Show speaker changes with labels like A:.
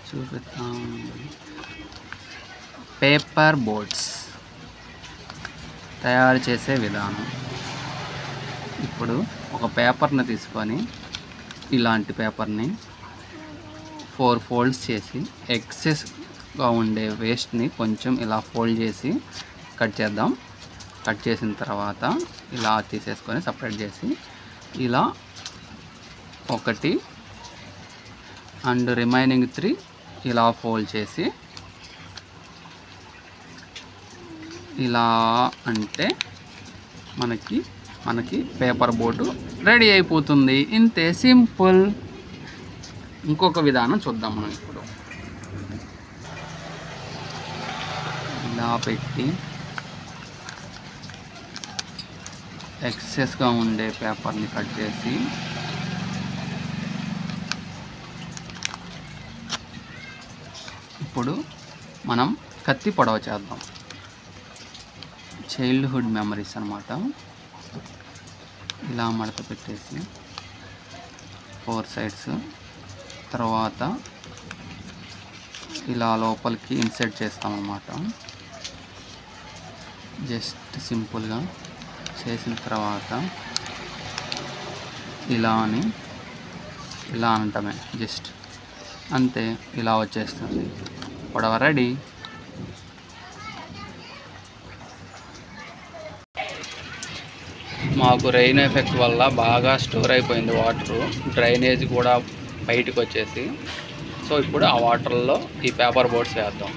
A: చూపిద్దాం. Paper boats తయారు చేసే విధానం. ఇప్పుడు ఒక పేపర్ని తీసుకొని ఇలాంటి పేపర్ని 4 ఫోల్డ్స్ చేసి ఎక్సెస్గా ఉండే వేస్ట్ని కొంచెం ఇలా ఫోల్డ్ చేసి కట్ చేద్దాం. కట్ చేసిన తర్వాత ఇలా తీసేసుకొని సపరేట్ చేసి ఇలా 1 అండ్ రిమైనింగ్ 3 ఇలా ఫోల్డ్ చేసి ఇలా అంటే మనకి పేపర్ బోటు రెడీ అయిపోతుంది. ఇంతే, సింపుల్. ఇంకొక విధానం చూద్దాం మనం. ఇప్పుడు ఇలా పెట్టి ఎక్సెస్గా ఉండే పేపర్ని కట్ చేసి ఇప్పుడు మనం కత్తి పొడవ చేద్దాం. చైల్డ్హుడ్ మెమరీస్ అన్నమాట. ఇలా మడత పెట్టేసి 4 సైడ్స్ తర్వాత ఇలా లోపలికి ఇన్సర్ట్ చేస్తామన్నమాట. జస్ట్ సింపుల్గా చేసిన తర్వాత ఇలా అనటమే, జస్ట్ అంతే. ఇలా వచ్చేస్తుంది, పొడవ రెడీ. మాకు రెయిన్ ఎఫెక్ట్ వల్ల బాగా స్టోర్ అయిపోయింది వాటరు, డ్రైనేజ్ కూడా బయటకు వచ్చేసి. సో ఇప్పుడు ఆ వాటర్లో ఈ పేపర్ బోట్స్ వేద్దాం.